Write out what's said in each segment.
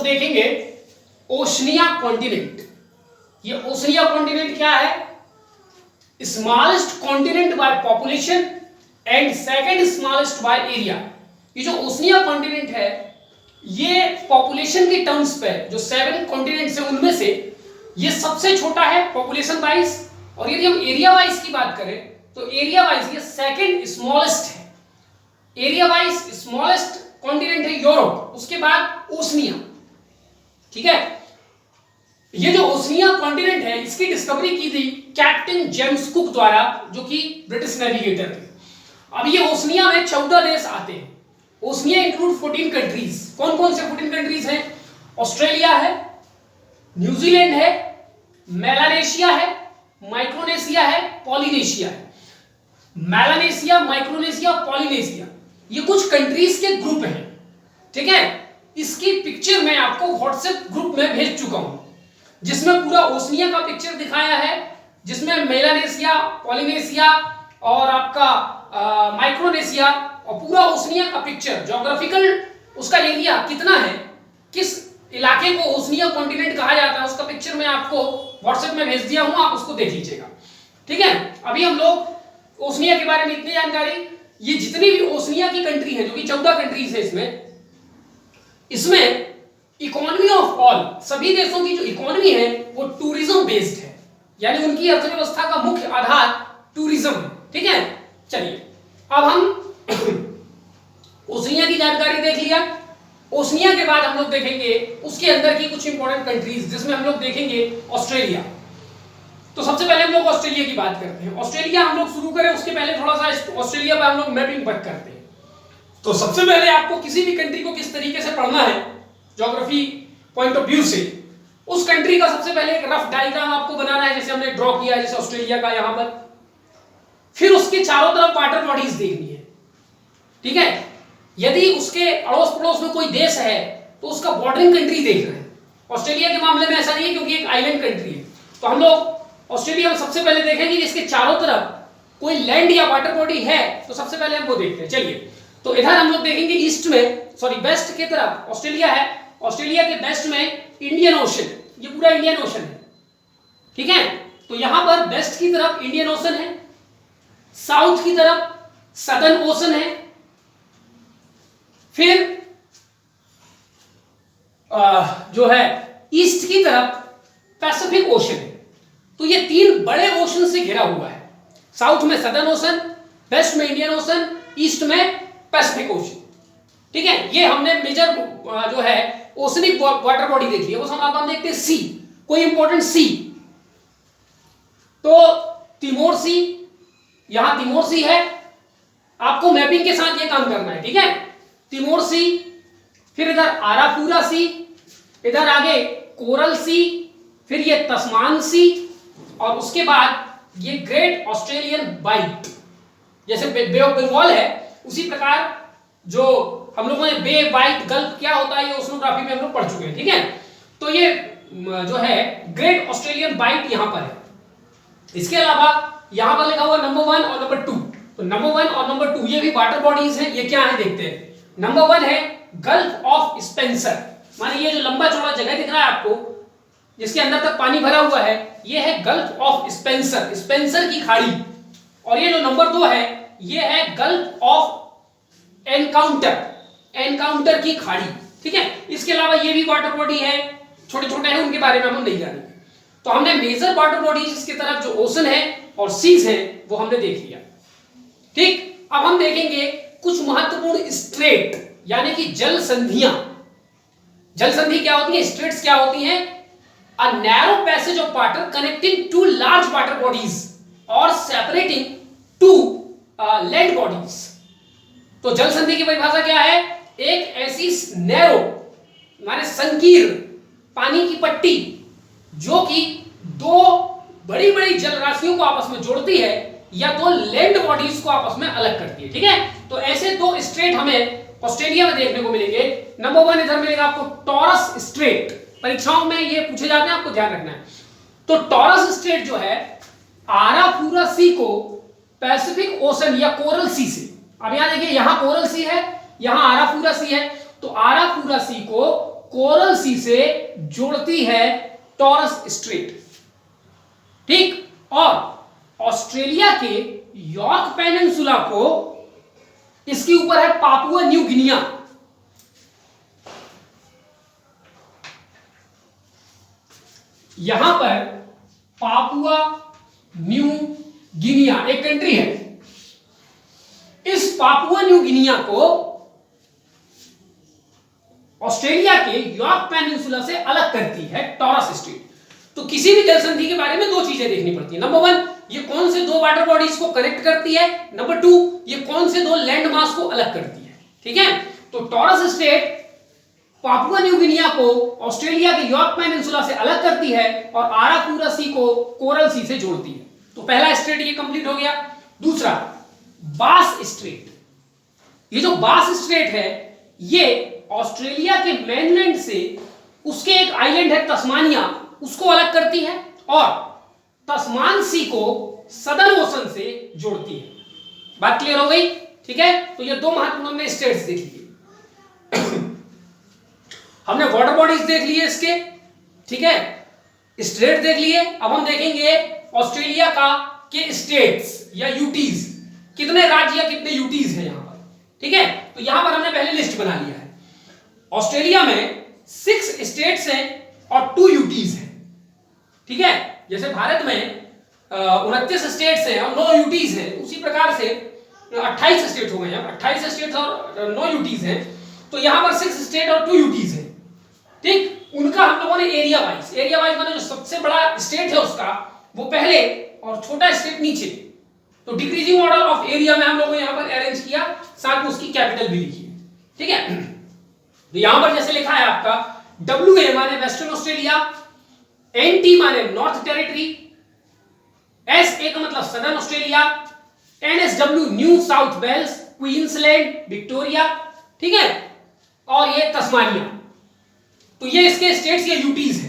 देखेंगे Oceania continent. ये Oceania continent क्या है? Smallest continent by population and second smallest by area. ये जो ओशनिया कॉन्टिनेंट है ये पॉपुलेशन के टर्म्स पे जो 7 कॉन्टिनेंट्स हैं उनमें से ये सबसे छोटा है पॉपुलेशन वाइज, और यदि हम एरिया वाइज की बात करें तो एरिया वाइज ये सेकंड स्मॉलेस्ट है। एरिया वाइज स्मॉलेस्ट कॉन्टिनेंट है यूरोप, उसके बाद ओशनिया। ठीक है, ये जो ओशनिया कॉन्टिनेंट है इसकी डिस्कवरी की थी कैप्टन जेम्स कुक द्वारा, जो कि ब्रिटिश नेविगेटर थे। अब ये ओशनिया में 14 देश आते हैं। Oceania include 14 countries. कौन कौन से 14 कंट्रीज हैं? ऑस्ट्रेलिया है, न्यूजीलैंड है, मेलानेशिया है, माइक्रोनेशिया है, पॉलिनेशिया है। मेलानेशिया, माइक्रोनेशिया, पॉलिनेशिया ये कुछ कंट्रीज के ग्रुप हैं। ठीक है, इसकी पिक्चर मैं आपको व्हाट्सएप ग्रुप में भेज चुका हूं, जिसमें पूरा ओशनिया का पिक्चर दिखाया है, जिसमें मेलानेशिया, पॉलिनेशिया और आपका माइक्रोनेशिया और पूरा ओशनिया का पिक्चर, ज्योग्राफिकल उसका एरिया कितना है, किस इलाके को ओशनिया कॉन्टिनेंट कहा जाता है, उसका पिक्चर मैं आपको व्हाट्सएप में भेज दिया हूं, आप उसको देख लीजिएगा। ठीक है, अभी हम लोग ओशनिया के बारे में इतनी जानकारी, ये जितनी भी ओशनिया की कंट्री है, जो कि 14 कंट्रीज है, इसमें इकोनॉमी ऑफ ऑल, सभी देशों की जो इकोनॉमी है वो टूरिज्म बेस्ड है, यानी उनकी अर्थव्यवस्था का मुख्य आधार टूरिज्म है। ठीक है, चलिए अब हम ओशनिया की जानकारी देख लिया। ओशनिया के बाद हम लोग देखेंगे उसके अंदर की कुछ इंपॉर्टेंट कंट्रीज, जिसमें हम लोग देखेंगे ऑस्ट्रेलिया। तो सबसे पहले हम लोग ऑस्ट्रेलिया की बात करते हैं। ऑस्ट्रेलिया हम लोग शुरू करें उसके पहले थोड़ा सा ऑस्ट्रेलिया पर हम लोग मैपिंग वर्क करते हैं। तो सबसे पहले आपको किसी भी कंट्री को किस तरीके से पढ़ना है ज्योग्राफी पॉइंट ऑफ व्यू से, उस कंट्री का सबसे पहले एक रफ डायग्राम आपको बनाना है, जैसे हमने ड्रॉ किया है, जैसे ऑस्ट्रेलिया का यहां पर। फिर उसके चारों तरफ वाटर बॉडीज देखनी है। ठीक है, यदि उसके अड़ोस पड़ोस में कोई देश है तो उसका बॉर्डरिंग कंट्री देखना है। ऑस्ट्रेलिया के मामले में ऐसा नहीं है क्योंकि एक आइलैंड कंट्री है। तो हम लोग ऑस्ट्रेलिया में सबसे पहले देखेंगे कि इसके चारों तरफ कोई लैंड या वाटर बॉडी है, तो सबसे पहले हम वो देखते हैं। चलिए, तो इधर हम लोग देखेंगे ईस्ट में, सॉरी वेस्ट की तरफ ऑस्ट्रेलिया है। ऑस्ट्रेलिया के वेस्ट में इंडियन ओशन, ये पूरा इंडियन ओशन है। ठीक है, तो यहां पर वेस्ट की तरफ इंडियन ओशन है, साउथ की तरफ सदर्न ओशन है, फिर जो है ईस्ट की तरफ पैसिफिक ओशन है। तो ये 3 बड़े ओशन से घिरा हुआ है। साउथ में सदर्न ओशन, वेस्ट में इंडियन ओशन, ईस्ट में पैसिफिक ओशन। ठीक है, ये हमने मेजर जो है ओशनिक वाटर बॉडी देख लिया। वो हम देखते हैं सी, कोई इंपॉर्टेंट सी। तो तिमोर सी, यहां तिमोर सी है, आपको मैपिंग के साथ ये काम करना है। ठीक है, तिमोर सी, फिर इधर आराफूरा सी, इधर आगे कोरल सी, फिर ये तस्मान सी, और उसके बाद ये ग्रेट ऑस्ट्रेलियन बाइट। जैसे बे ऑफ बंगाल है, उसी प्रकार जो हम लोगों ने बे, बाइट, गल्फ क्या होता है ये ओशनोग्राफी में हम लोग पढ़ चुके हैं। ठीक है, तो ये जो है ग्रेट ऑस्ट्रेलियन बाइट यहां पर है। इसके अलावा यहां पर लिखा हुआ नंबर 1 और नंबर 2। तो नंबर 1 और नंबर 2 ये भी वाटर बॉडीज हैं। ये क्या है देखते हैं। नंबर 1 है गल्फ ऑफ स्पेंसर, माने ये जो लंबा चौड़ा जगह दिख रहा है आपको, जिसके अंदर तक पानी भरा हुआ है, ये है गल्फ ऑफ स्पेंसर, स्पेंसर की खाड़ी। और ये जो नंबर 2 है ये है गल्फ ऑफ एनकाउंटर, एनकाउंटर की खाड़ी। ठीक है, इसके अलावा ये भी वाटर बॉडी है, छोटे छोटे हैं, उनके बारे में हम नहीं जानेंगे। तो हमने मेजर वाटर बॉडीज की तरफ जो ओशन है और सीज है वो हमने देख लिया। ठीक, अब हम देखेंगे कुछ महत्वपूर्ण स्ट्रेट, यानी कि जल संधियां। जल संधि क्या होती है, स्ट्रेट्स क्या होती हैं? A narrow passage of water connecting two large water bodies और सेपरेटिंग टू लैंड बॉडीज। तो जल संधि की परिभाषा क्या है? एक ऐसी नैरो माने संकीर्ण पानी की पट्टी जो कि 2 बड़ी बड़ी जल राशियों को आपस में जोड़ती है या 2 लैंड बॉडीज को आपस में अलग करती है। ठीक है, तो ऐसे 2 स्ट्रेट हमें ऑस्ट्रेलिया में देखने को मिलेंगे। नंबर 1 इधर मिलेगा आपको टॉरस स्ट्रेट, परीक्षाओं में ये पूछे जाते हैं, आपको ध्यान रखना है। तो टॉरस स्ट्रेट जो है आराफूरा सी को पैसिफिक ओशन या कोरल सी से, अब यहां देखिए यहां कोरल सी है, यहां आराफूरा सी है, तो आराफूरा सी को कोरल सी से जोड़ती है टॉरस स्ट्रेट। ठीक, और ऑस्ट्रेलिया के यॉर्क पेनिनसुला को, इसके ऊपर है पापुआ न्यू गिनिया। यहां पर पापुआ न्यू गिनिया एक कंट्री है। इस पापुआ न्यू गिनिया को ऑस्ट्रेलिया के यॉर्क पेनिनसुला से अलग करती है टॉरस स्ट्रेट। तो किसी भी जल संधि के बारे में दो चीजें देखनी पड़ती है। नंबर वन, ये कौन से दो वाटर बॉडीज को कनेक्ट करती है। नंबर टू, ये कौन से दो लैंड मास को अलग करती है। ठीक है, तो taurus straight Papua new Guinea को ऑस्ट्रेलिया के यॉर्क पेनिनसुला से अलग करती है और आरापूरा सी को कोरल सी से जोड़ती है। तो पहला स्ट्रेट ये कंप्लीट हो गया। दूसरा, बास स्ट्रेट। ये जो बास स्ट्रेट है ये ऑस्ट्रेलिया के मेनलैंड से उसके एक आइलैंड है तस्मानिया, उसको अलग करती है और तस्मान सी को सदर्न ओशन से जोड़ती है। बात क्लियर हो गई? ठीक है, तो ये दो महत्वपूर्ण हमने स्टेट्स देख लिए। हमने वाटर बॉडीज देख लिए इसके, ठीक है, स्टेट देख लिए। अब हम देखेंगे ऑस्ट्रेलिया का के स्टेट्स या यूटीज, कितने राज्य या कितने यूटीज हैं यहां पर। ठीक है, तो यहां पर हमने पहले लिस्ट बना लिया है। ऑस्ट्रेलिया में 6 स्टेट्स हैं और 2 यूटीज हैं। ठीक है, जैसे भारत में 29 स्टेट्स हैं और 9 यूटीज हैं, उसी प्रकार से 28 स्टेट हो गए हैं। 28 स्टेट्स और 9 यूटीज हैं, तो यहां पर 6 स्टेट और 2 यूटीज हैं। ठीक, उनका हम लोगों ने एरिया वाइज माने जो सबसे बड़ा स्टेट है उसका वो पहले और छोटा स्टेट नीचे, तो डिक्रीजिंग ऑर्डर ऑफ एरिया में हम लोगों ने यहां पर अरेंज किया, साथ में उसकी कैपिटल भी लिखी है। ठीक है, तो यहां पर जैसे लिखा है आपका WA माने वेस्टर्न ऑस्ट्रेलिया, NT माने नॉर्थ टेरिटरी, SA का मतलब Southern Australia, NSW New South Wales, Queensland, Victoria. ठीक है, और ये तस्मानिया। तो ये इसके स्टेट्स या यूटीज है।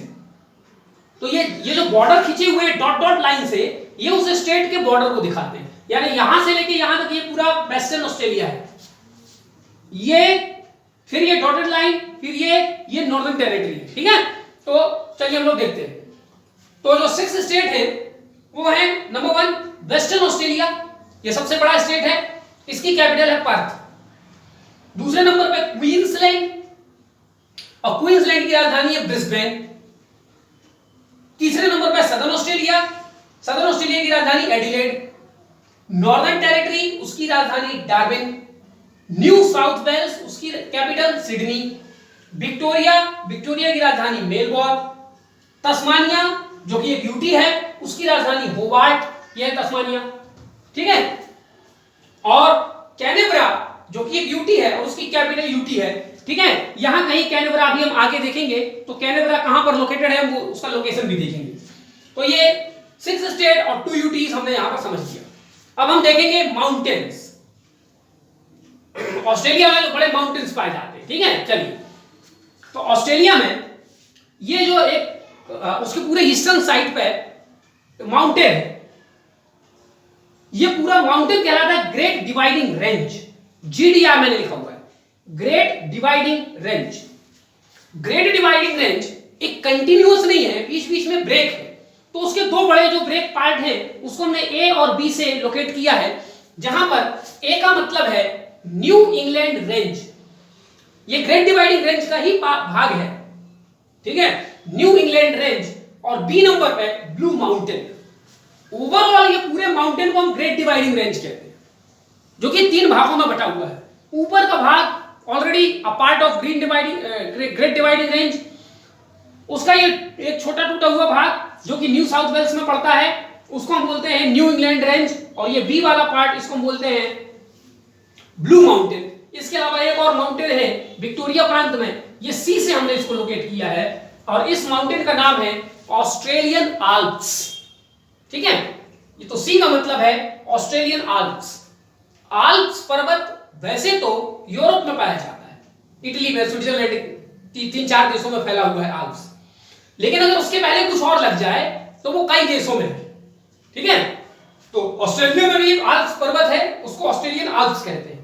तो ये जो बॉर्डर खींचे हुए डॉट डॉट लाइन से, ये उस स्टेट के बॉर्डर को दिखाते हैं। यानी यहां से लेके यहां तक ये पूरा वेस्टर्न ऑस्ट्रेलिया है, ये फिर ये डॉटेड लाइन, फिर ये नॉर्दर्न टेरिटरी है। ठीक है, तो चलिए हम लोग देखते हैं। तो जो 6 स्टेट है वो है, नंबर 1 वेस्टर्न ऑस्ट्रेलिया, ये सबसे बड़ा स्टेट है, इसकी कैपिटल है पर्थ। दूसरे नंबर पे क्वींसलैंड, और क्वींसलैंड की राजधानी है ब्रिस्बेन। तीसरे नंबर पे सदर्न ऑस्ट्रेलिया की राजधानी एडिलेड। नॉर्दर्न टेरिटरी, उसकी राजधानी डार्विन। न्यू साउथ वेल्स, उसकी कैपिटल सिडनी। विक्टोरिया की राजधानी मेलबोर्न। तस्मानिया जो कि एक यूटी है, उसकी राजधानी होबार्ट, यह है तस्मानिया। ठीक है, और कैनबरा जो कि एक यूटी है और उसकी कैपिटल यूटी है। ठीक है, यहां कहीं कैनबरा अभी हम आगे देखेंगे, तो कैनबरा कहां पर लोकेटेड है वो उसका लोकेशन भी देखेंगे। तो ये 6 स्टेट और 2 यूटीज हमने यहां पर समझ लिया। अब हम देखेंगे माउंटेन्स। ऑस्ट्रेलिया में बड़े माउंटेन्स पाए जाते हैं। ठीक है, चलिए, तो ऑस्ट्रेलिया में ये जो एक उसके पूरे ईस्टर्न साइड पे माउंटेन है, ये पूरा माउंटेन कहलाता है ग्रेट डिवाइडिंग रेंज। GDR मैंने लिखा हुआ है, great dividing range. Great dividing range एक कंटिन्यूअस नहीं है, बीच बीच में ब्रेक है। तो उसके दो बड़े जो ब्रेक पार्ट हैं उसको हमने A और B से लोकेट किया है, जहां पर A का मतलब है न्यू इंग्लैंड रेंज, ये ग्रेट डिवाइडिंग रेंज का ही भाग है। ठीक है, न्यू इंग्लैंड रेंज, और B नंबर पे ब्लू माउंटेन। ओवरऑल ये पूरे माउंटेन को हम ग्रेट डिवाइडिंग रेंज कहते हैं, जो कि 3 भागों में बटा हुआ है। ऊपर का भाग already a part of great dividing range, उसका ये एक छोटा टूटा हुआ भाग जो कि न्यू साउथ वेल्स में पड़ता है, उसको हम बोलते हैं न्यू इंग्लैंड रेंज, और ये बी वाला पार्ट इसको हम बोलते हैं ब्लू माउंटेन। इसके अलावा एक और माउंटेन है विक्टोरिया प्रांत में, ये सी से हमने इसको लोकेट किया है, और इस माउंटेन का नाम है ऑस्ट्रेलियन आल्प्स। ठीक है, ये तो सी का मतलब है ऑस्ट्रेलियन आल्प्स। आल्प्स पर्वत वैसे तो यूरोप में पाया जाता है, इटली में, स्विट्जरलैंड, 3-4 देशों में फैला हुआ है आल्प्स, लेकिन अगर उसके पहले कुछ और लग जाए तो वो कई देशों में है। ठीक है, तो ऑस्ट्रेलिया में भी एक आल्प्स पर्वत है, उसको ऑस्ट्रेलियन आल्प्स कहते हैं।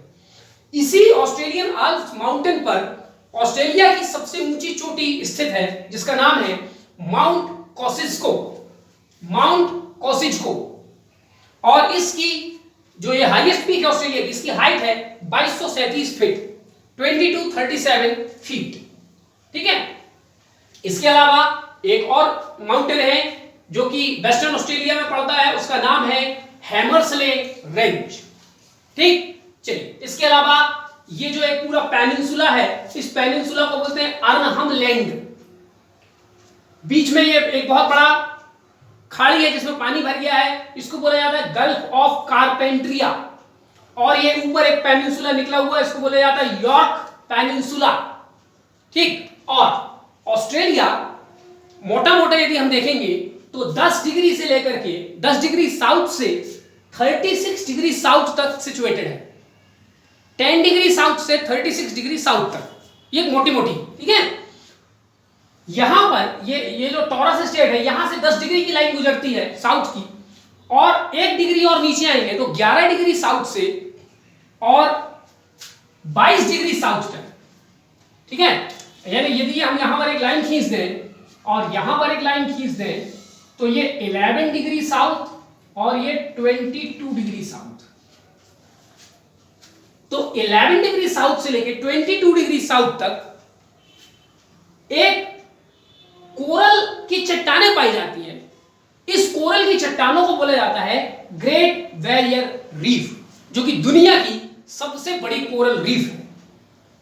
इसी ऑस्ट्रेलियन आल्प्स माउंटेन पर ऑस्ट्रेलिया की सबसे ऊंची चोटी स्थित है जिसका नाम है माउंट कॉसिस्को, माउंट कॉसिस्को। और इसकी जो ये हाईएस्ट पीक है ऑस्ट्रेलिया की, इसकी हाइट है 2237 फीट, 2237 फीट। ठीक है। इसके अलावा एक और माउंटेन है जो कि वेस्टर्न ऑस्ट्रेलिया में पड़ता है, उसका नाम है हैमर्सले रेंज। ठीक। चलिए, इसके अलावा ये जो एक पूरा पेनिनसुला है, इस पेनिनसुला को बोलते हैं अर्नहम लैंड। बीच में ये एक बहुत बड़ा खाड़ी है जिसमें पानी भर गया है, इसको बोला जाता है गल्फ ऑफ कारपेंट्रिया। और ये ऊपर एक पेनिनसुला निकला हुआ है, इसको बोला जाता है यॉर्क पेनिनसुला। ठीक। और ऑस्ट्रेलिया मोटा मोटा यदि हम देखेंगे तो 10 डिग्री से लेकर के 10 डिग्री साउथ से 36 डिग्री साउथ तक सिचुएटेड है। 10 डिग्री साउथ से 36 डिग्री साउथ तक, ये मोटी मोटी। ठीक है। यहां पर ये जो टॉरस स्टेट है, यहां से 10 डिग्री की लाइन गुजरती है साउथ की, और 1 डिग्री और नीचे आएंगे तो 11 डिग्री साउथ से और 22 डिग्री साउथ तक। ठीक है। यानी यदि हम यहां पर एक लाइन खींच दें और यहां पर एक लाइन खींच दें तो ये 11 डिग्री साउथ और ये 22 डिग्री साउथ। तो 11 डिग्री साउथ से लेकर 22 डिग्री साउथ तक एक कोरल की चट्टानें पाई जाती है। इस कोरल की चट्टानों को बोला जाता है ग्रेट बैरियर रीफ, जो कि दुनिया की सबसे बड़ी कोरल रीफ है।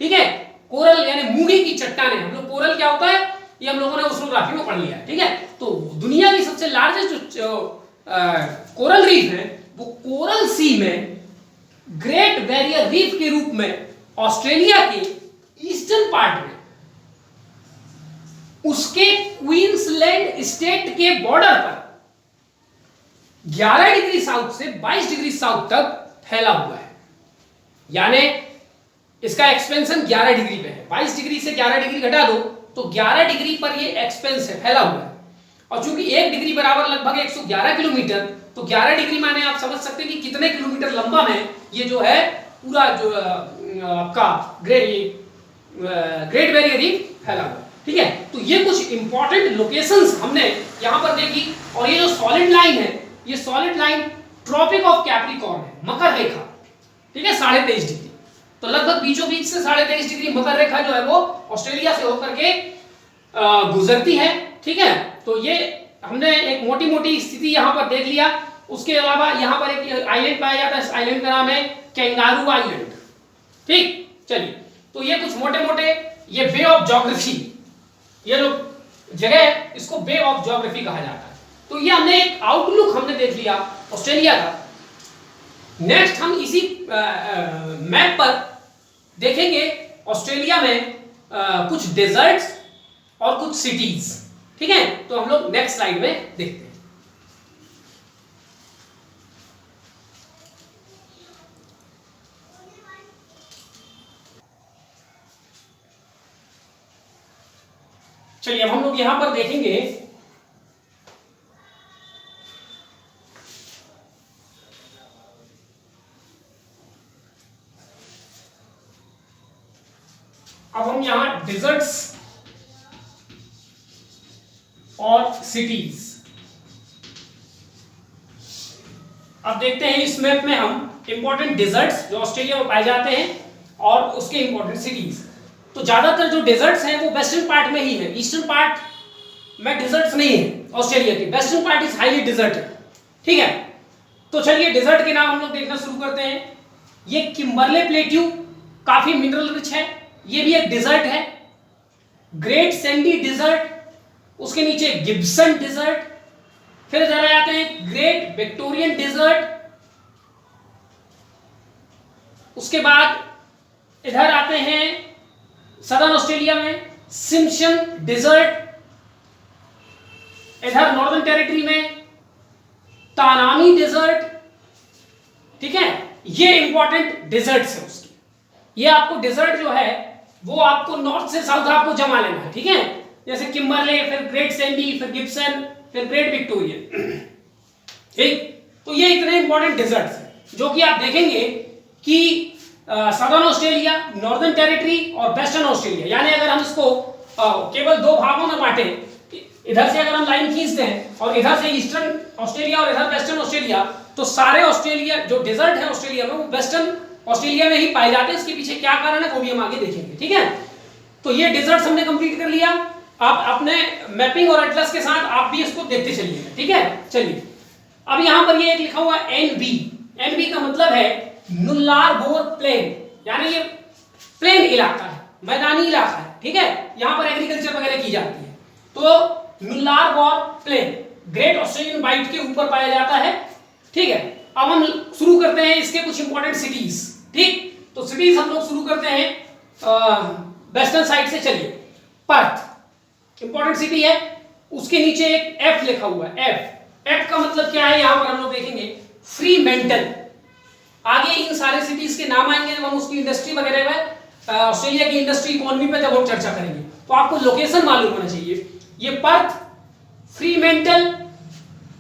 ठीक है। कोरल यानी मूंगी की चट्टानें, हम लोग कोरल क्या होता है ये हम लोगों ने ओशनोग्राफी में पढ़ लिया है। ठीक है। तो दुनिया की सबसे लार्जेस्ट जो कोरल रीफ है वो कोरल सी में ग्रेट बैरियर रीफ के रूप में ऑस्ट्रेलिया के ईस्टर्न पार्ट में उसके क्वींसलैंड स्टेट के बॉर्डर पर 11 डिग्री साउथ से 22 डिग्री साउथ तक फैला हुआ है। यानी इसका एक्सपेंशन 11 डिग्री पे है। 22 डिग्री से 11 डिग्री घटा दो तो 11 डिग्री पर ये एक्सपेंस है, फैला हुआ है। और चूंकि 1 डिग्री बराबर लगभग 111 किलोमीटर, तो 11 डिग्री माने आप समझ सकते हैं कि कितने किलोमीटर लंबा में ये जो है पूरा जो आपका ग्रेट बैरियर रीफ फैला हुआ। ठीक है। तो ये कुछ इंपॉर्टेंट लोकेशंस हमने यहां पर देखी। और ये जो सॉलिड लाइन है, ये solid line tropic of Capricorn है, मकर रेखा। ठीक है। 23.5 डिग्री, तो लगभग बीचों बीच से 23.5 डिग्री मकर रेखा जो है वो ऑस्ट्रेलिया से होकर के गुजरती है। ठीक है। तो ये हमने एक मोटी मोटी स्थिति यहां पर देख लिया। उसके अलावा यहां पर एक आइलैंड पाया जाता है, इस आइलैंड का नाम है कैंगारू आइलैंड। ठीक। चलिए, तो ये कुछ मोटे मोटे ये बे ऑफ ज्योग्राफी, ये जो जगह है इसको बे ऑफ ज्योग्राफी कहा जाता है। तो ये हमने एक आउटलुक हमने देख लिया ऑस्ट्रेलिया का। नेक्स्ट हम इसी मैप पर देखेंगे ऑस्ट्रेलिया में कुछ डेजर्ट्स और कुछ सिटीज। ठीक है। तो हम लोग नेक्स्ट स्लाइड में देखते हैं। चलिए, अब हम लोग यहां पर देखेंगे अब हम यहां डेजर्ट्स और सिटीज अब देखते हैं। इस मैप में हम इंपॉर्टेंट डेजर्ट्स जो ऑस्ट्रेलिया में पाए जाते हैं और उसके इंपॉर्टेंट सिटीज। तो ज्यादातर जो डेजर्ट्स हैं वो वेस्टर्न पार्ट में ही है, ईस्टर्न पार्ट में डेजर्ट्स नहीं है ऑस्ट्रेलिया के। Western part is highly desert है। ठीक है। तो चलिए डेजर्ट के नाम हम लोग देखना शुरू करते हैं। ये किम्बरले प्लेट्यू काफी मिनरल रिच है, ये भी एक डेजर्ट है। ग्रेट सैंडी डेजर्ट, उसके नीचे गिब्सन डेजर्ट, फिर इधर आते हैं ग्रेट विक्टोरियन डेजर्ट, उसके बाद इधर आते हैं सदर्न ऑस्ट्रेलिया में सिम्पसन डेजर्ट, इधर नॉर्दर्न टेरिटरी में तानामी डेजर्ट। ठीक है। ये इंपॉर्टेंट डेजर्ट्स है उसकी। ये आपको डेजर्ट जो है वो आपको नॉर्थ से साउथ आपको जमा लेना है। ठीक है। जैसे किम्बरले, फिर ग्रेट सैंडी, फिर गिब्सन, फिर ग्रेट विक्टोरियन। ठीक। तो ये इतने इंपॉर्टेंट डेजर्ट्स हैं जो कि आप देखेंगे कि सदर्न ऑस्ट्रेलिया, नॉर्दर्न टेरिटरी और वेस्टर्न ऑस्ट्रेलिया। यानी अगर हम इसको केवल दो भागों में बांटे, इधर से अगर हम लाइन खींचते हैं और इधर से ईस्टर्न ऑस्ट्रेलिया और इधर वेस्टर्न ऑस्ट्रेलिया, तो सारे ऑस्ट्रेलिया जो डेजर्ट है ऑस्ट्रेलिया में वो वेस्टर्न ऑस्ट्रेलिया में ही पाए जाते हैं। इसके पीछे क्या कारण है वो भी हम आगे देखेंगे, ठीक है। तो ये डेजर्ट हमने कंप्लीट कर लिया। आप अपने मैपिंग और एटलस के साथ आप भी इसको देखते चलिए, ठीक है। चलिए अब यहां पर ये एक लिखा हुआ एनबी। एनबी का मतलब है नुल्लार बोर प्लेन, यानी ये प्लेन इलाका है, मैदानी इलाका है, ठीक है। यहां पर एग्रीकल्चर वगैरह की जाती है। तो Nullarbor plain great Australian bight के ऊपर पाया जाता है, ठीक है। अब हम शुरू करते हैं इसके कुछ इंपॉर्टेंट सिटीज, ठीक। तो सिटीज हम लोग शुरू करते हैं वेस्टर्न साइड से। चलिए, पर्थ इंपॉर्टेंट सिटी है, उसके नीचे एक एफ लिखा हुआ है। एफ का मतलब क्या है यहां पर हम लोग देखेंगे, फ्रीमेंटल। आगे इन सारे सिटीज के नाम आएंगे जब हम उसकी इंडस्ट्री वगैरह में ऑस्ट्रेलिया की इंडस्ट्री इकोनॉमी पे जब हम चर्चा करेंगे, तो आपको लोकेशन मालूम होना चाहिए। ये पर्थ, फ्रीमेंटल,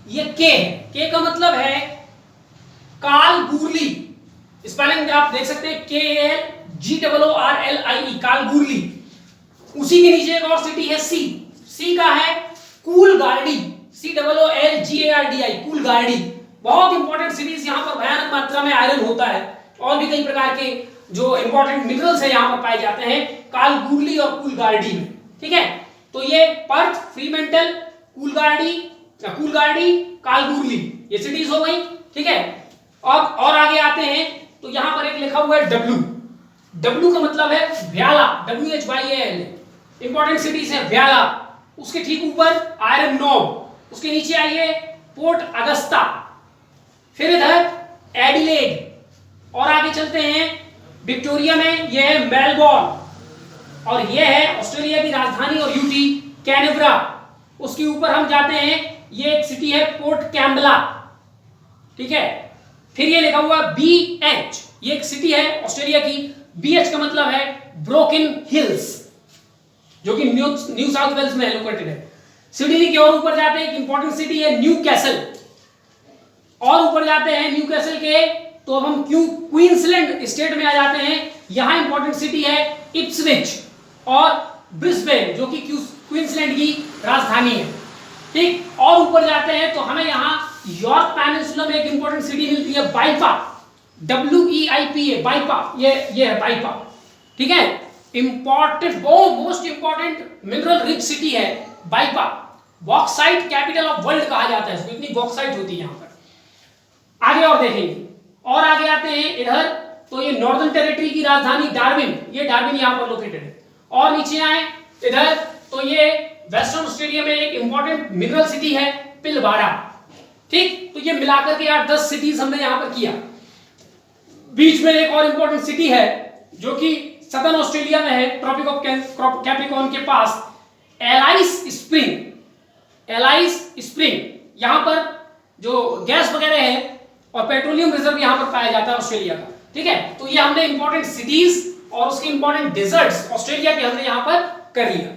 ये के का मतलब है कालगूरली। स्पेलिंग आप देख सकते हैं, KALGOORLIE, कालगूरली। उसी के नीचे एक और सिटी है सी का है कूलगार्डी, COOLGARDI, कूलगार्डी। बहुत इंपॉर्टेंट सिटीज, यहां पर भयानक मात्रा में आयरन होता है और भी कई प्रकार के जो इंपॉर्टेंट मिनरल्स है यहां पर पाए जाते हैं कालगूरली और कूलगार्डी में, ठीक है। तो ये पर्थ, फ्रीमेंटल, कूलगार्डी, कालगूरली, ये सिटीज हो गई, ठीक है। और आगे आते हैं तो यहां पर एक लिखा हुआ है डब्ल्यू का मतलब है व्याला, WHYAL। इंपॉर्टेंट सिटीज है व्याला, उसके ठीक ऊपर आयरन नोब, उसके नीचे आइए पोर्ट अगस्ता, फिर इधर एडिलेड, और आगे चलते हैं विक्टोरिया में यह है मेलबोर्न, और यह है ऑस्ट्रेलिया की राजधानी और यूटी कैनबरा। उसके ऊपर हम जाते हैं, ये एक सिटी है पोर्ट कैम्बला, ठीक है। फिर ये लिखा हुआ BH, ये एक सिटी है ऑस्ट्रेलिया की। BH का मतलब है ब्रोकन हिल्स, जो कि न्यू साउथ वेल्स में लोकेटेड है। सिडनी के और ऊपर जाते हैं, एक इंपॉर्टेंट सिटी है न्यू कैसल, और ऊपर जाते हैं न्यू कैसल के तो अब हम क्वींसलैंड स्टेट में आ जाते हैं। यहां इंपॉर्टेंट सिटी है इप्सविच और ब्रिस्बेन, जो कि क्वींसलैंड की राजधानी है, ठीक। और ऊपर जाते हैं तो हमें यहां यॉर्क पेनिनसुला में एक इंपॉर्टेंट सिटी मिलती है बाइपा, WEIPA, बाइपा, ये है बाइपा, ठीक है। Important, most important mineral rich city है बाइपा। बॉक्साइट कैपिटल ऑफ वर्ल्ड कहा जाता है इसको, इतनी बॉक्साइट होती है यहां पर। आगे और देखेंगे, और आगे आते हैं इधर तो ये नॉर्दर्न टेरिटरी की राजधानी डार्विन, ये डार्विन यहां पर लोकेटेड है। और नीचे आए इधर तो ये वेस्टर्न ऑस्ट्रेलिया में एक इंपॉर्टेंट मिनरल सिटी है पिलबारा, ठीक। तो ये मिलाकर के 8-10 सिटीज हमने यहां पर किया। बीच में एक और इंपॉर्टेंट सिटी है जो कि सदर्न ऑस्ट्रेलिया में है, ट्रॉपिक ऑफ कैप्रिकॉर्न के पास, एलाइस स्प्रिंग। यहां पर जो गैस वगैरह है और पेट्रोलियम रिजर्व यहां पर पाया जाता है ऑस्ट्रेलिया का, ठीक है। तो ये हमने इंपॉर्टेंट सिटीज और उसके इंपॉर्टेंट डेजर्ट्स ऑस्ट्रेलिया के हमने यहां पर कर लिया,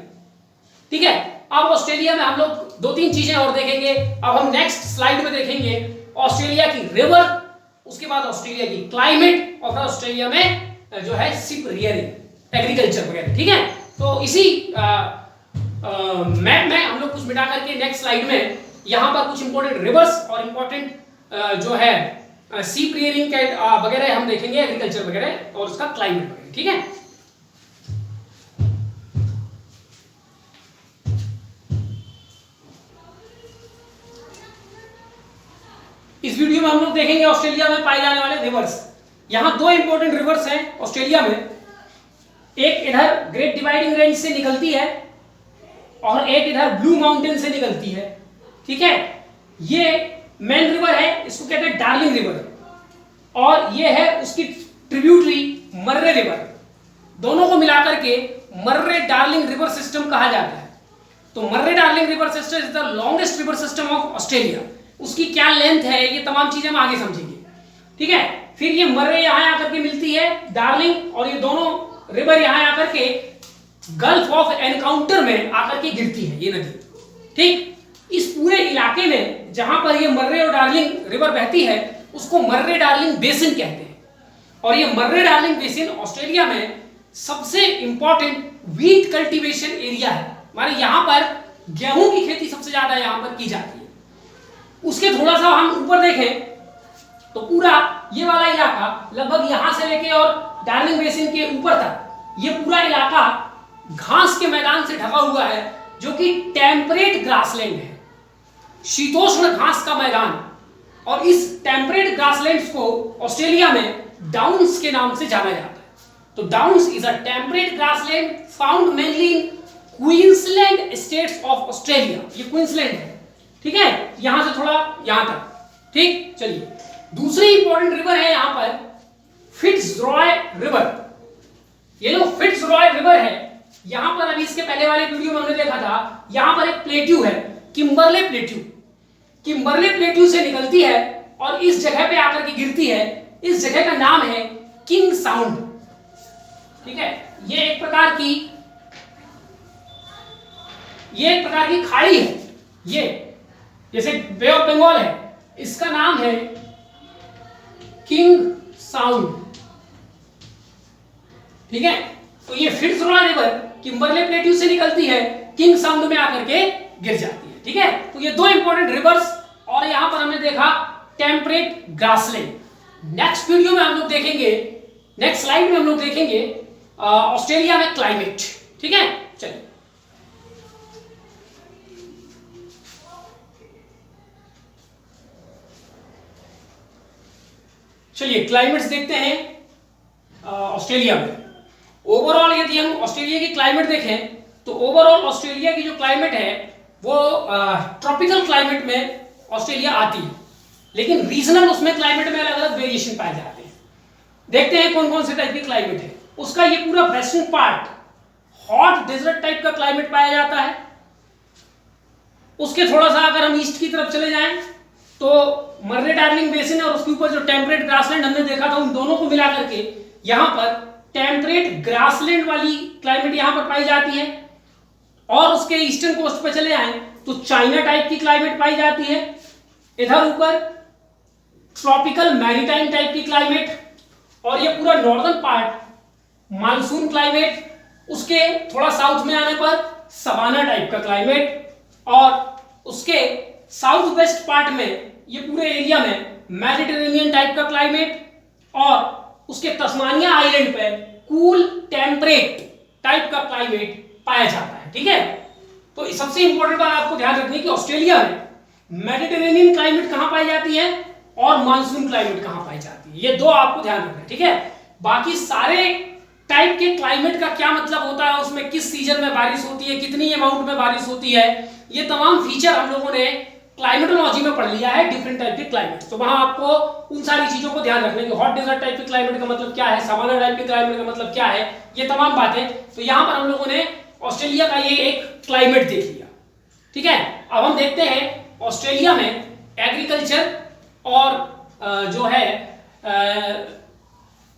ठीक है। अब ऑस्ट्रेलिया में हम लोग 2-3 चीजें और देखेंगे। अब हम नेक्स्ट स्लाइड में देखेंगे ऑस्ट्रेलिया की रिवर, उसके बाद ऑस्ट्रेलिया की क्लाइमेट, और फिर ऑस्ट्रेलिया में जो है शिप रियरिंग, एग्रीकल्चर वगैरह, ठीक है। तो इसी मैप में हम लोग कुछ मिटा करके नेक्स्ट स्लाइड में यहां पर कुछ इंपॉर्टेंट रिवर्स और इंपॉर्टेंट जो है शिप रियरिंग वगैरह हम देखेंगे, एग्रीकल्चर वगैरह और उसका क्लाइमेट वगैरह, ठीक है। इस वीडियो में हम लोग देखेंगे ऑस्ट्रेलिया में पाए जाने वाले रिवर्स। यहां 2 इंपॉर्टेंट रिवर्स हैं ऑस्ट्रेलिया में, एक इधर ग्रेट डिवाइडिंग रेंज से निकलती है और एक इधर ब्लू माउंटेन से निकलती है, ठीक है। ये मेन रिवर है, इसको कहते हैं डार्लिंग रिवर, और ये है उसकी ट्रिब्यूटरी मर्रे रिवर। दोनों को मिलाकर के मर्रे डार्लिंग रिवर सिस्टम कहा जाता है। तो Murray Darling river system is the longest river system of Australia. उसकी क्या लेंथ है, ये तमाम चीजें हम आगे समझेंगे, ठीक है। फिर ये मर्रे यहां आकर के मिलती है डार्लिंग, और ये दोनों रिवर यहां आकर के गल्फ ऑफ एनकाउंटर में आकर के गिरती है ये नदी, ठीक। इस पूरे इलाके में जहां पर ये मर्रे और डार्लिंग रिवर बहती है उसको मर्रे डार्लिंग बेसिन कहते हैं। और ये मर्रे डार्लिंग बेसिन ऑस्ट्रेलिया में सबसे इंपॉर्टेंट वीट कल्टीवेशन एरिया है, माने यहां पर गेहूं की खेती सबसे ज्यादा यहां पर की जाती है। उसके थोड़ा सा हम ऊपर देखें तो पूरा ये वाला इलाका लगभग यहां से लेके और डार्लिंग बेसिन के ऊपर तक ये पूरा इलाका घास के मैदान से ढका हुआ है, जो कि टेम्परेट ग्रासलैंड है, शीतोष्ण घास का मैदान। और इस टेम्परेट ग्रासलैंड्स को ऑस्ट्रेलिया में डाउन्स के नाम से जाना जाता है। तो downs is a temperate grassland found mainly in Queensland states of Australia. ये क्वींसलैंड है, ठीक है, यहां से थोड़ा यहां तक, ठीक। चलिए, दूसरी इंपॉर्टेंट रिवर है यहां पर फिट्जरॉय रिवर। ये जो फिट्जरॉय रिवर है, यहां पर अभी इसके पहले वाले वीडियो में हमने देखा था, यहां पर एक प्लेट्यू है, किम्बरले प्लेट्यू। किम्बरले प्लेट्यू से निकलती है और इस जगह पे आकर के गिरती है। इस जगह का नाम है किंग साउंड, ठीक है। ये एक प्रकार की खाड़ी है, ये जैसे बे ऑफ बंगाल है, इसका नाम है किंग साउंड, ठीक है। तो ये फिट्जरॉय रिवर किम्बरले प्लेट्यू से निकलती है, किंग साउंड में आकर के गिर जाती है, ठीक है। तो ये दो इंपॉर्टेंट रिवर्स, और यहां पर हमने देखा टेम्परेट ग्रासलैंड। नेक्स्ट वीडियो में हम लोग देखेंगे, नेक्स्ट स्लाइड में हम लोग देखेंगे ऑस्ट्रेलिया में क्लाइमेट, ठीक है। चलिए, क्लाइमेट्स देखते हैं ऑस्ट्रेलिया में। ओवरऑल यदि हम ऑस्ट्रेलिया की क्लाइमेट देखें तो ओवरऑल ऑस्ट्रेलिया की जो क्लाइमेट है वो ट्रॉपिकल क्लाइमेट में ऑस्ट्रेलिया आती है, लेकिन रीजनल उसमें क्लाइमेट में अलग अलग वेरिएशन पाए जाते हैं। देखते हैं कौन कौन से टाइप की क्लाइमेट है। उसका ये पूरा western part hot desert type का क्लाइमेट पाया जाता है। उसके थोड़ा सा अगर हम ईस्ट की तरफ चले जाएं तो मर्रे डार्लिंग बेसिन और उसके ऊपर जो टेम्परेट ग्रासलैंड हमने देखा था, उन दोनों को मिला करके यहां पर टेम्परेट ग्रासलैंड वाली क्लाइमेट यहां पर पाई जाती है। और उसके ईस्टर्न कोस्ट पे चले आए तो चाइना टाइप की क्लाइमेट पाई जाती है। इधर ऊपर ट्रॉपिकल मैरीटाइम टाइप की क्लाइमेट, और ये पूरा नॉर्दर्न पार्ट मानसून क्लाइमेट। उसके थोड़ा साउथ में आने पर सवाना टाइप का क्लाइमेट, और उसके साउथ वेस्ट पार्ट में ये पूरे एरिया में मेडिटेरेनियन टाइप का क्लाइमेट, और उसके तस्मानिया आइलैंड पे कूल टेम्परेट टाइप का क्लाइमेट पाया जाता है, ठीक है। तो सबसे इंपॉर्टेंट बात आपको ध्यान रखनी है कि ऑस्ट्रेलिया में मेडिटेरेनियन क्लाइमेट कहां पाई जाती है और मानसून क्लाइमेट कहां पाई जाती है, ये दो आपको ध्यान रखना है, ठीक है। बाकी सारे टाइप के क्लाइमेट का क्या मतलब होता है, उसमें किस सीजन में बारिश होती है, कितनी अमाउंट में बारिश होती है, ये तमाम फीचर हम लोगों ने क्लाइमेटोलॉजी में पढ़ लिया है, डिफरेंट टाइप के क्लाइमेट। तो वहां आपको उन सारी चीजों को ध्यान रखना है कि हॉट डेजर्ट टाइप के क्लाइमेट का मतलब क्या है, सवाना टाइप के क्लाइमेट का मतलब क्या है, ये तमाम बातें। तो यहां पर हम लोगों ने ऑस्ट्रेलिया का ये एक क्लाइमेट देख लिया, ठीक है। अब हम देखते हैं ऑस्ट्रेलिया में एग्रीकल्चर और जो है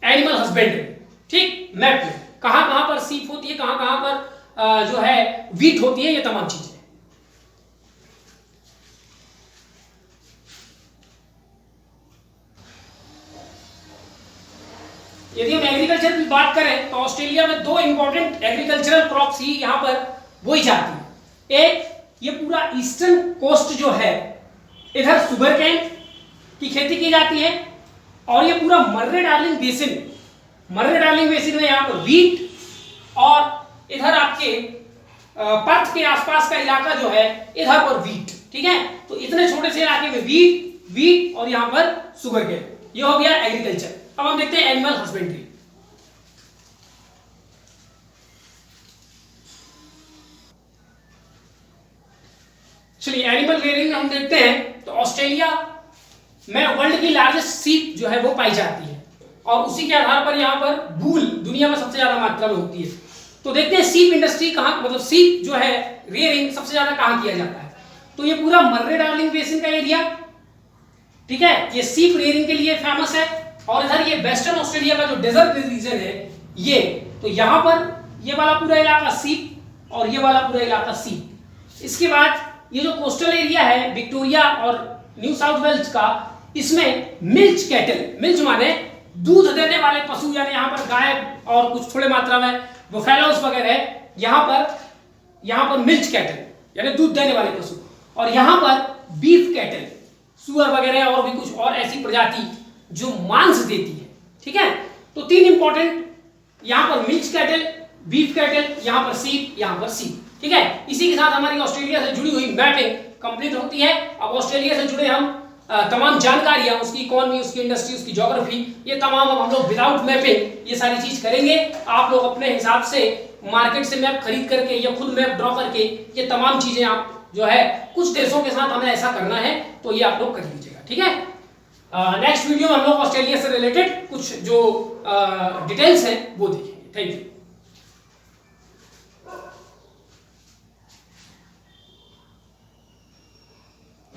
एनिमल हस्बेंड्री, ठीक, मैप में कहां कहां पर सीप होती है, कहां कहां पर जो है वीट होती है, ये तमाम चीजें। यदि हम एग्रीकल्चर की बात करें तो ऑस्ट्रेलिया में दो इंपॉर्टेंट एग्रीकल्चरल क्रॉप्स ही यहां पर बोई जाती है। एक ये पूरा ईस्टर्न कोस्ट जो है, इधर शुगर केन की खेती की जाती है, और ये पूरा मर्रे डार्लिंग बेसिन में यहां पर वीट, और इधर आपके पर्थ के आसपास का इलाका जो है इधर पर वीट, ठीक है। तो इतने छोटे से इलाके में वीट और यहां पर शुगर केन, ये हो गया एग्रीकल्चर। अब हम देखते हैं एनिमल हस्बेंड्री। चलिए, एनिमल रेयरिंग हम देखते हैं तो ऑस्ट्रेलिया में वर्ल्ड की लार्जेस्ट सीप जो है वो पाई जाती है, और उसी के आधार पर यहां पर बूल दुनिया में सबसे ज्यादा मात्रा में होती है। तो देखते हैं सीप इंडस्ट्री कहां, मतलब सीप जो है रेयरिंग सबसे ज्यादा कहां किया जाता है। तो ये पूरा मर्रे डार्लिंग बेसिन का एरिया, ठीक है, ये सीप रेयरिंग के लिए फेमस है। और इधर ये वेस्टर्न ऑस्ट्रेलिया का जो डेजर्ट रीजन है ये, तो यहां पर ये वाला पूरा इलाका सीप और ये वाला पूरा इलाका सीप। इसके बाद ये जो कोस्टल एरिया है विक्टोरिया और न्यू साउथ वेल्स का, इसमें मिल्च कैटल, मिल्च माने दूध देने वाले पशु यानी यहाँ पर गाय और कुछ थोड़े मात्रा में बुफेलोस वगैरह है, यहाँ पर मिल्क कैटल यानी दूध देने वाले पशु, और यहाँ पर बीफ कैटल सुअर वगैरह और भी कुछ और ऐसी प्रजाति जो मांस देती है। ठीक है, तो 3 इंपॉर्टेंट, यहाँ पर मिल्क कैटल, बीफ कैटल, यहाँ पर सीप, यहाँ पर सीप। ठीक है, इसी के साथ हमारी ऑस्ट्रेलिया से जुड़ी हुई मैपिंग कंप्लीट होती है। अब ऑस्ट्रेलिया से जुड़े हम तमाम जानकारियां, उसकी इकोनॉमी, उसकी इंडस्ट्री, उसकी ज्योग्राफी, ये तमाम अब हम लोग विदाउट मैपिंग ये सारी चीज करेंगे। आप लोग अपने हिसाब से मार्केट से मैप खरीद करके या खुद मैप ड्रॉ करके ये तमाम चीजें आप जो है, कुछ देशों के साथ हमें ऐसा करना है तो ये आप लोग कर लीजिएगा। ठीक है, नेक्स्ट वीडियो में हम लोग ऑस्ट्रेलिया से रिलेटेड कुछ जो डिटेल्स हैं वो देखेंगे। Thank you.